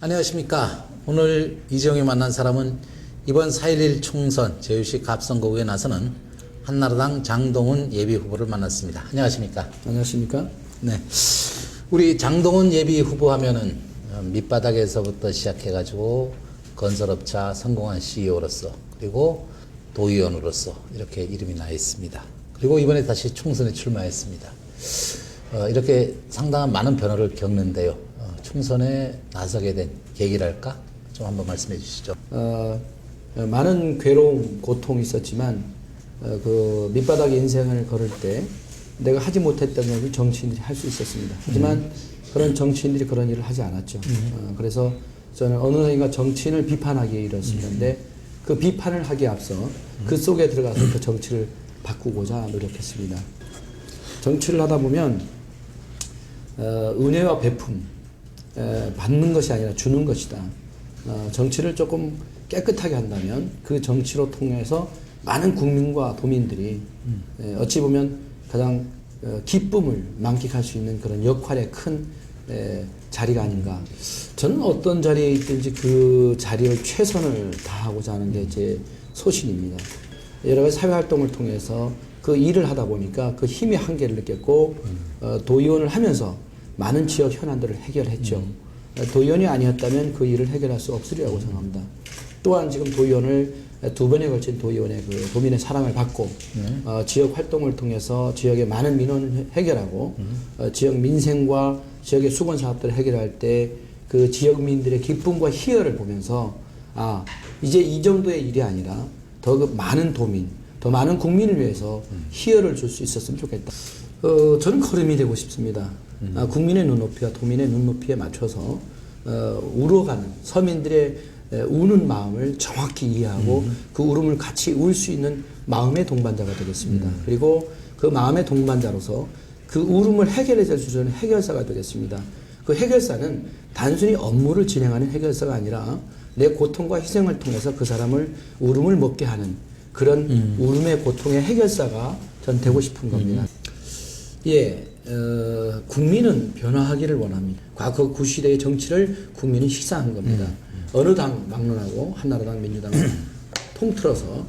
안녕하십니까. 오늘 이재용이 만난 사람은 이번 4.11 총선 제주시 갑선거구에 나서는 한나라당 장동훈 예비후보를 만났습니다. 안녕하십니까. 안녕하십니까? 네. 우리 장동훈 예비후보 하면은 밑바닥에서부터 시작해가지고 건설업자 성공한 CEO로서 그리고 도의원으로서 이렇게 이름이 나 있습니다. 그리고 이번에 다시 총선에 출마했습니다. 이렇게 상당한 많은 변화를 겪는데요. 총선에 나서게 된 계기랄까? 좀 한번 말씀해 주시죠. 많은 괴로움, 고통이 있었지만 그 밑바닥 인생을 걸을 때 내가 하지 못했던 것을 정치인들이 할 수 있었습니다. 하지만 그런 정치인들이 그런 일을 하지 않았죠. 그래서 저는 어느 날인가 정치인을 비판하기에 이뤘었는데 그 비판을 하기에 앞서 그 속에 들어가서 그 정치를 바꾸고자 노력했습니다. 정치를 하다 보면 은혜와 베품, 받는 것이 아니라 주는 것이다. 정치를 조금 깨끗하게 한다면 그 정치로 통해서 많은 국민과 도민들이 어찌 보면 가장 기쁨을 만끽할 수 있는 그런 역할의 큰 자리가 아닌가. 저는 어떤 자리에 있든지 그 자리를 최선을 다하고자 하는 게 제 소신입니다. 여러 가지 사회활동을 통해서 그 일을 하다 보니까 그 힘의 한계를 느꼈고 도의원을 하면서 많은 지역 현안들을 해결했죠. 도의원이 아니었다면 그 일을 해결할 수 없으리라고 생각합니다. 또한 지금 도의원을 두 번에 걸친 도의원의 그 도민의 사랑을 받고 지역 활동을 통해서 지역의 많은 민원을 해결하고 지역 민생과 지역의 수건 사업들을 해결할 때 그 지역민들의 기쁨과 희열을 보면서 이제 이 정도의 일이 아니라 더 많은 도민, 더 많은 국민을 위해서 희열을 줄 수 있었으면 좋겠다. 저는 걸음이 되고 싶습니다. 국민의 눈높이와 도민의 눈높이에 맞춰서 울어가는 서민들의 우는 마음을 정확히 이해하고 그 울음을 같이 울 수 있는 마음의 동반자가 되겠습니다. 그리고 그 마음의 동반자로서 그 울음을 해결해 줄 수 있는 해결사가 되겠습니다. 그 해결사는 단순히 업무를 진행하는 해결사가 아니라 내 고통과 희생을 통해서 그 사람을 울음을 먹게 하는 그런 울음의 고통의 해결사가 전 되고 싶은 겁니다. 국민은 변화하기를 원합니다. 과거 구시대의 정치를 국민은 식사한 겁니다. 어느 당 막론하고 한나라당, 민주당을 통틀어서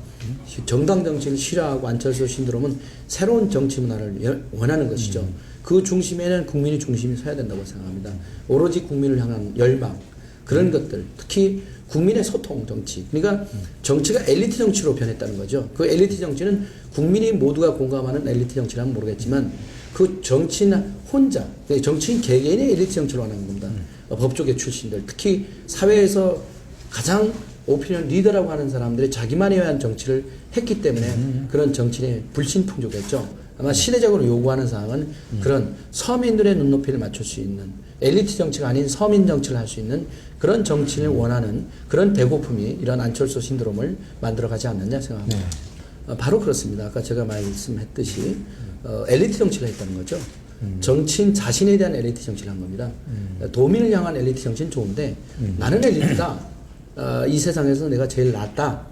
정당 정치를 싫어하고 안철수 신드롬은 새로운 정치 문화를 원하는 것이죠. 그 중심에는 국민이 중심이 서야 된다고 생각합니다. 오로지 국민을 향한 열망, 그런 것들, 특히 국민의 소통 정치. 그러니까 정치가 엘리트 정치로 변했다는 거죠. 그 엘리트 정치는 국민이 모두가 공감하는 엘리트 정치라면 모르겠지만 그 정치인 혼자, 정치인 개개인의 엘리트 정치로 하는 겁니다. 법조계 출신들, 특히 사회에서 가장 오피니언 리더라고 하는 사람들이 자기만에 의한 정치를 했기 때문에 그런 정치인의 불신풍조겠죠. 아마 시대적으로 요구하는 사항은 그런 서민들의 눈높이를 맞출 수 있는 엘리트 정치가 아닌 서민 정치를 할 수 있는 그런 정치를 원하는 그런 배고픔이 이런 안철수 신드롬을 만들어가지 않느냐 생각합니다. 바로 그렇습니다. 아까 제가 말씀했듯이 엘리트 정치를 했다는 거죠. 정치인 자신에 대한 엘리트 정치를 한 겁니다. 도민을 향한 엘리트 정치는 좋은데 나는 엘리트다. 이 세상에서 내가 제일 낫다.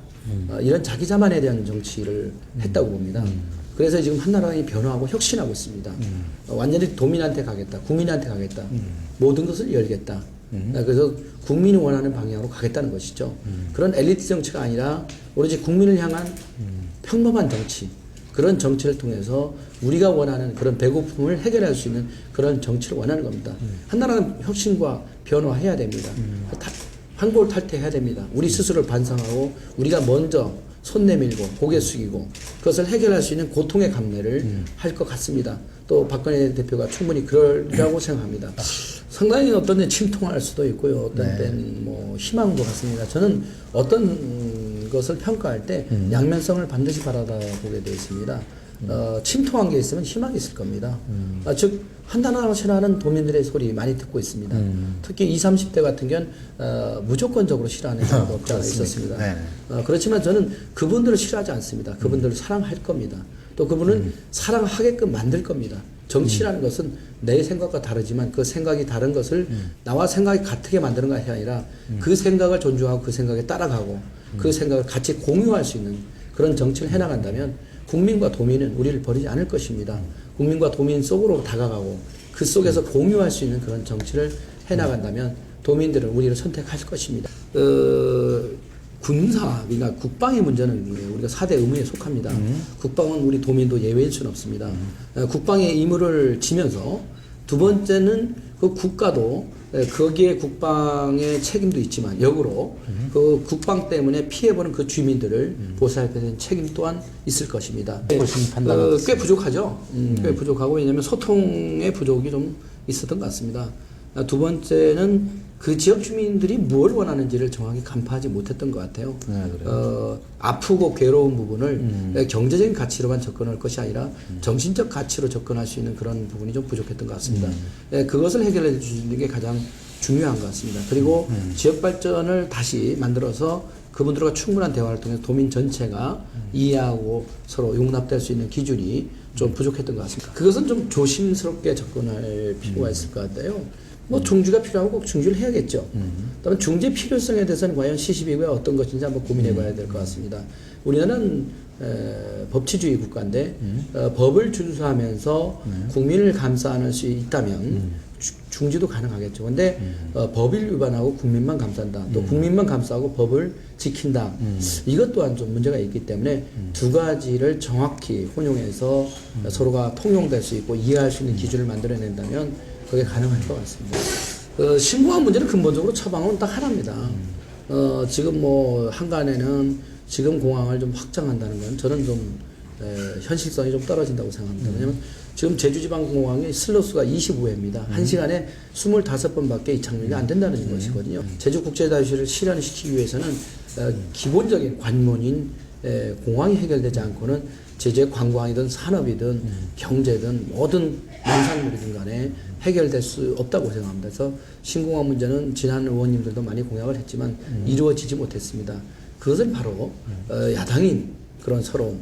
이런 자기 자만에 대한 정치를 했다고 봅니다. 그래서 지금 한나라당이 변화하고 혁신하고 있습니다. 완전히 도민한테 가겠다. 국민한테 가겠다. 모든 것을 열겠다. 그래서 국민이 원하는 방향으로 가겠다는 것이죠. 그런 엘리트 정치가 아니라 오로지 국민을 향한 평범한 정치, 그런 정치를 통해서 우리가 원하는 그런 배고픔을 해결할 수 있는 그런 정치를 원하는 겁니다. 한나라는 혁신과 변화해야 됩니다. 환골 탈퇴해야 됩니다. 우리 스스로를 반성하고 우리가 먼저 손 내밀고 고개 숙이고 그것을 해결할 수 있는 고통의 감내를 할 것 같습니다. 또 박근혜 대표가 충분히 그러라고 생각합니다. 상당히 어떤 데 침통할 수도 있고요. 어떤 때는 뭐 희망도 같습니다. 저는 어떤 것을 평가할 때 양면성을 반드시 바라보게 되어 있습니다. 침통한 게 있으면 희망이 있을 겁니다. 즉 한나라당을 싫어하는 도민들의 소리 많이 듣고 있습니다. 특히 20, 30대 같은 경우는 무조건적으로 싫어하는 사람도 없지 않아 있었습니다. 그렇지만 저는 그분들을 싫어하지 않습니다. 그분들을 사랑할 겁니다. 또 그분은 사랑하게끔 만들 겁니다. 정치라는 것은 내 생각과 다르지만 그 생각이 다른 것을 나와 생각이 같게 만드는 것이 아니라 그 생각을 존중하고 그 생각에 따라가고 그 생각을 같이 공유할 수 있는 그런 정치를 해나간다면 국민과 도민은 우리를 버리지 않을 것입니다. 국민과 도민 속으로 다가가고 그 속에서 공유할 수 있는 그런 정치를 해나간다면 도민들은 우리를 선택할 것입니다. 군사, 그러니까 국방의 문제는 우리가 4대 의무에 속합니다. 국방은 우리 도민도 예외일 수는 없습니다. 국방의 의무를 지면서 두 번째는 그 국가도 거기에 국방의 책임도 있지만 역으로 그 국방 때문에 피해보는 그 주민들을 보살펴야 되는 책임 또한 있을 것입니다. 꽤 부족하죠. 꽤 부족하고 왜냐하면 소통의 부족이 좀 있었던 것 같습니다. 두 번째는 그 지역 주민들이 뭘 원하는지를 정확히 간파하지 못했던 것 같아요. 아프고 괴로운 부분을 경제적인 가치로만 접근할 것이 아니라 정신적 가치로 접근할 수 있는 그런 부분이 좀 부족했던 것 같습니다. 그것을 해결해 주시는 게 가장 중요한 것 같습니다. 그리고 지역 발전을 다시 만들어서 그분들과 충분한 대화를 통해서 도민 전체가 이해하고 서로 용납될 수 있는 기준이 좀 부족했던 것 같습니다. 그것은 좀 조심스럽게 접근할 필요가 있을 것 같아요. 뭐 중지가 필요하고 꼭 중지를 해야겠죠. 그다음에 중지 필요성에 대해서는 과연 시시비비가 어떤 것인지 한번 고민해 봐야 될 것 같습니다. 우리나라는 법치주의 국가인데 법을 준수하면서 국민을 감싸는 수 있다면 중지도 가능하겠죠. 근데 법을 위반하고 국민만 감싼다. 또 국민만 감싸고 법을 지킨다. 이것 또한 좀 문제가 있기 때문에 두 가지를 정확히 혼용해서 서로가 통용될 수 있고 이해할 수 있는 기준을 만들어낸다면 그게 가능할 것 같습니다. 신고한 문제는 근본적으로 처방은 딱 하나입니다. 지금 뭐 한간에는 지금 공항을 좀 확장한다는 건 저는 좀 현실성이 좀 떨어진다고 생각합니다. 왜냐하면 지금 제주지방공항의 슬롯수가 25회입니다. 1시간에 25번밖에 이착륙이 안 된다는 것이거든요. 제주국제도시를 실현시키기 위해서는 기본적인 관문인 공항이 해결되지 않고는 제주의 관광이든 산업이든 경제든 모든 농산물이든 간에 해결될 수 없다고 생각합니다. 그래서 신공항 문제는 지난 의원님들도 많이 공약을 했지만 이루어지지 못했습니다. 그것은 바로 야당인 그런 서러움,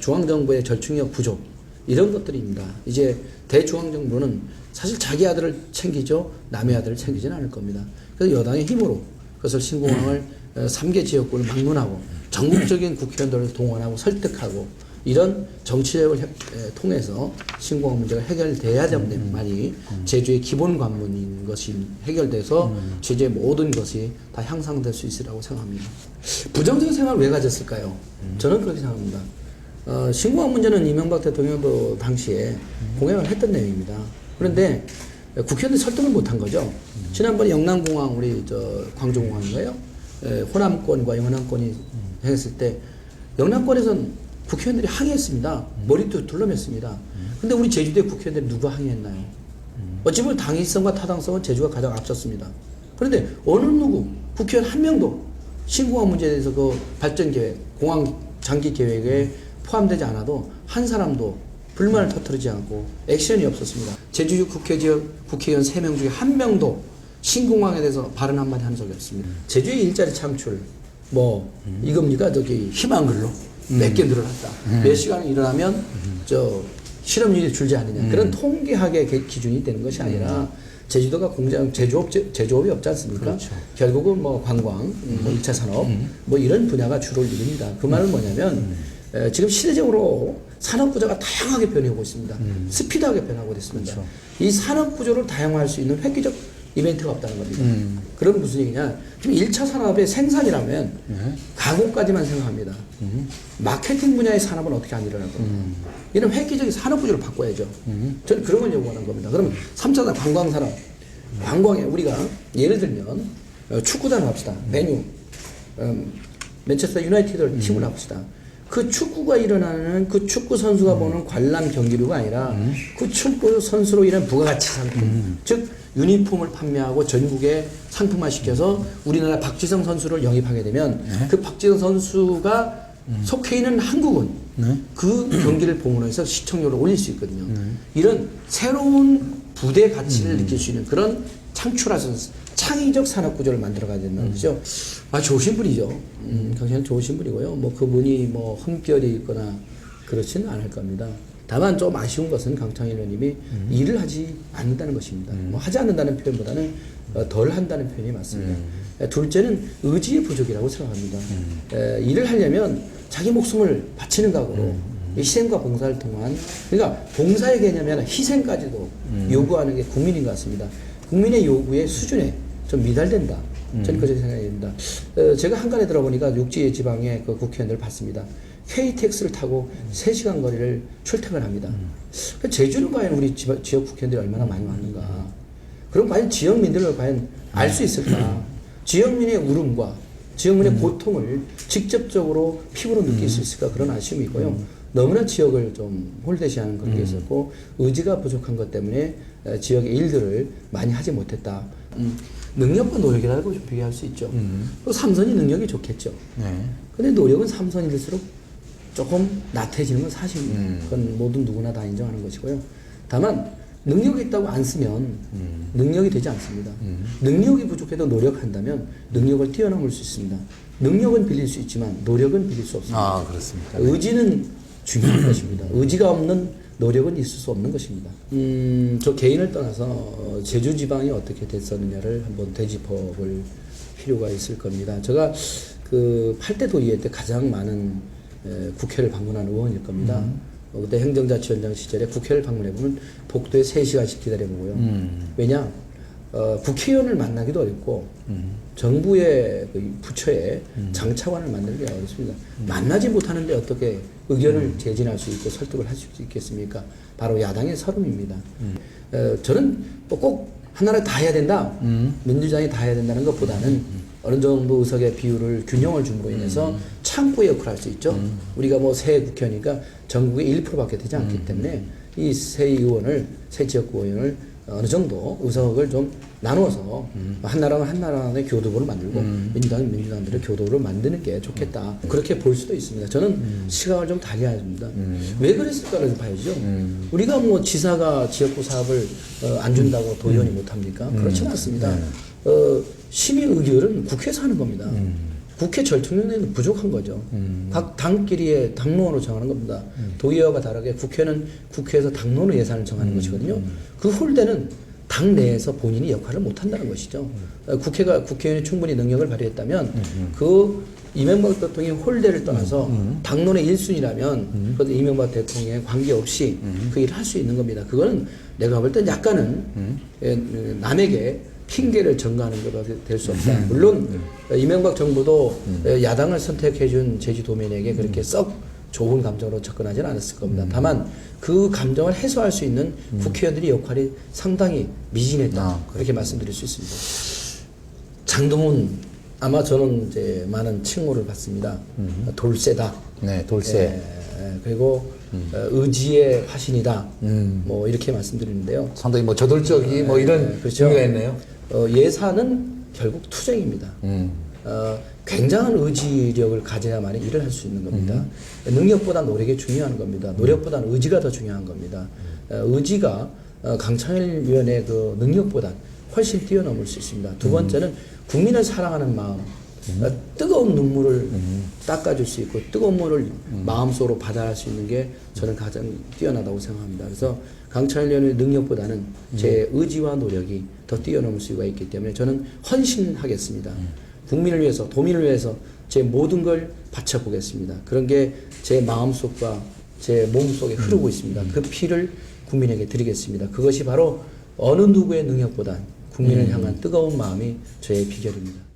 중앙정부의 절충력 부족 이런 것들입니다. 이제 대중앙정부는 사실 자기 아들을 챙기죠. 남의 아들을 챙기지는 않을 겁니다. 그래서 여당의 힘으로 그것을 신공항을 3개 지역구를 막론하고 전국적인 국회의원들을 동원하고 설득하고 이런 정치력을 통해서 신공항 문제가 해결돼야 되는만이 제주의 기본 관문인 것이 해결돼서 제주의 모든 것이 다 향상될 수 있으라고 생각합니다. 부정적인 생각을 왜 가졌을까요? 저는 그렇게 생각합니다. 신공항 문제는 이명박 대통령도 당시에 공약을 했던 내용입니다. 그런데 국회의원들이 설득을 못한 거죠. 지난번에 영남공항 우리 광주공항인가요? 호남권과 영남권이 했을 때 영남권에서는 국회의원들이 항의했습니다. 머리도 둘러맸습니다. 근데 우리 제주도의 국회의원들이 누가 항의했나요? 어찌 보면 당위성과 타당성은 제주가 가장 앞섰습니다. 그런데 어느 누구 국회의원 한 명도 신공항 문제에 대해서 그 발전 계획, 공항 장기 계획에 포함되지 않아도 한 사람도 불만을 터뜨리지 않고 액션이 없었습니다. 제주 국회의원 3명 중에 한 명도 신공항에 대해서 발언 한마디 한 적이 없습니다. 제주의 일자리 창출, 이겁니까? 희망글로 몇 개 늘어났다. 몇 시간을 일어나면 실업률이 줄지 않느냐. 그런 통계학의 기준이 되는 것이 아니라 제주도가 공장 제조업이 없지 않습니까? 그렇죠. 결국은 관광, 1차 산업 이런 분야가 주를 이룹니다. 그 말은 뭐냐면 지금 시대적으로 산업 구조가 다양하게 변해오고 있습니다. 스피드하게 변하고 있습니다. 그렇죠. 이 산업 구조를 다양화할 수 있는 획기적 이벤트가 없다는 겁니다. 그럼 무슨 얘기냐? 지금 1차 산업의 생산이라면 가공까지만 생각합니다. 마케팅 분야의 산업은 어떻게 안 일어날 겁니까? 이런 획기적인 산업 구조를 바꿔야죠. 저는 그런 걸 요구하는 겁니다. 그러면 3차 산업 관광 산업, 관광에 우리가 예를 들면 축구단을 합시다. 맨유, 맨체스터 유나이티드를 팀을 합시다. 그 축구가 일어나는 그 축구 선수가 보는 관람 경기료가 아니라 그 축구 선수로 인한 부가가치 상품, 즉 유니폼을 판매하고 전국에 상품화 시켜서 우리나라 박지성 선수를 영입하게 되면 그 박지성 선수가 속해 있는 한국은 그 경기를 봉헌해서 시청률을 올릴 수 있거든요. 이런 새로운 부대 가치를 느낄 수 있는 그런 창출하는 창의적 산업 구조를 만들어가야 된다는 거죠. 좋으신 분이죠. 굉장히 좋으신 분이고요. 그분이 흠결이 있거나 그렇지는 않을 겁니다. 다만 좀 아쉬운 것은 강창일 의원님이 일을 하지 않는다는 것입니다. 하지 않는다는 표현보다는 덜 한다는 표현이 맞습니다. 둘째는 의지의 부족이라고 생각합니다. 일을 하려면 자기 목숨을 바치는 각오로 희생과 봉사를 통한, 그러니까 봉사의 개념이 아니라 희생까지도 요구하는 게 국민인 것 같습니다. 국민의 요구의 수준에 좀 미달된다. 저는 그렇게 생각이 듭니다. 제가 한간에 들어보니까 육지 지방의 그 국회의원들을 봤습니다. KTX를 타고 3시간 거리를 출퇴근합니다. 제주는 과연 우리 지역 국회의원들이 얼마나 많이 왔는가. 그럼 과연 지역민들을 과연 알 수 있을까. 지역민의 울음과 지역민의 고통을 직접적으로 피부로 느낄 수 있을까. 그런 아쉬움이 있고요. 너무나 지역을 좀 홀대시하는 그런 게 있었고 의지가 부족한 것 때문에 지역의 일들을 많이 하지 못했다. 능력과 노력이라고 좀 비교할 수 있죠. 또 삼선이 능력이 좋겠죠. 네. 근데 노력은 삼선일수록 조금 나태해지는 건 사실입니다. 그건 모든 누구나 다 인정하는 것이고요. 다만 능력이 있다고 안 쓰면 능력이 되지 않습니다. 능력이 부족해도 노력한다면 능력을 뛰어넘을 수 있습니다. 능력은 빌릴 수 있지만 노력은 빌릴 수 없습니다. 아, 그렇습니까? 의지는 중요한 것입니다. 의지가 없는 노력은 있을 수 없는 것입니다. 저 개인을 떠나서 제주 지방이 어떻게 됐었느냐를 한번 되짚어 볼 필요가 있을 겁니다. 제가 그 8대 도의회 때 가장 많은 국회를 방문한 의원일 겁니다. 그때 행정자치위원장 시절에 국회를 방문해보면 복도에 3시간씩 기다려보고요. 왜냐? 국회의원을 만나기도 어렵고 정부의 그 부처에 장차관을 만나기 어렵습니다. 만나지 못하는데 어떻게 의견을 제진할 수 있고 설득을 할 수 있겠습니까? 바로 야당의 서름입니다. 저는 꼭 하나를 다 해야 된다. 민주당이 다 해야 된다는 것보다는 어느 정도 의석의 비율을 균형을 줌으로 인해서 창구의 역할을 할 수 있죠. 우리가 뭐 새 국회의원이니까 전국의 1%밖에 되지 않기 때문에 이 새 의원을, 새 지역구 의원을 어느 정도 의석을 좀 나누어서 한 나라는 한 나라의 교도부를 만들고 민주당은 민주당들의 교도부를 만드는 게 좋겠다. 그렇게 볼 수도 있습니다. 저는 시각을 좀 달리해야 됩니다. 왜 그랬을까를 봐야죠. 우리가 뭐 지사가 지역구 사업을 안 준다고 도의원이 못합니까? 그렇지는 않습니다. 시민 의결은 국회에서 하는 겁니다. 국회 절충력은 부족한 거죠. 각 당끼리의 당론으로 정하는 겁니다. 도의회와 다르게 국회는 국회에서 당론으로 예산을 정하는 것이거든요. 그 홀대는 당 내에서 본인이 역할을 못한다는 것이죠. 국회의원이 충분히 능력을 발휘했다면 그 이명박 대통령의 홀대를 떠나서 당론의 1순위라면 그것도 이명박 대통령에 관계없이 그 일을 할 수 있는 겁니다. 그거는 내가 볼 땐 약간은 남에게 핑계를 전가하는 것가 될 수 없다. 물론 이명박 정부도 야당을 선택해준 제주도민에게 그렇게 썩 좋은 감정으로 접근하지는 않았을 겁니다. 다만 그 감정을 해소할 수 있는 국회의원들의 역할이 상당히 미진했다. 그렇게 말씀드릴 수 있습니다. 장동훈 아마 저는 이제 많은 칭호를 받습니다. 돌쇠다. 네, 돌쇠. 그리고 의지의 화신이다. 뭐 이렇게 말씀드리는데요. 상당히 뭐 저돌적이 뭐 이런 그렇죠. 의미가 있네요. 예산은 결국 투쟁입니다. 굉장한 의지력을 가져야만 일을 할 수 있는 겁니다. 능력보다 노력이 중요한 겁니다. 노력보다 의지가 더 중요한 겁니다. 의지가 강창일 위원의 그 능력보다 훨씬 뛰어넘을 수 있습니다. 두 번째는 국민을 사랑하는 마음, 뜨거운 눈물을 닦아줄 수 있고 뜨거운 물을 마음속으로 받아갈 수 있는 게 저는 가장 뛰어나다고 생각합니다. 그래서 강창일 의원의 능력보다는 제 의지와 노력이 더 뛰어넘을 수가 있기 때문에 저는 헌신하겠습니다. 국민을 위해서, 도민을 위해서 제 모든 걸 바쳐보겠습니다. 그런 게 제 마음속과 제 몸속에 흐르고 있습니다. 그 피를 국민에게 드리겠습니다. 그것이 바로 어느 누구의 능력보다 국민을 향한 뜨거운 마음이 저의 비결입니다.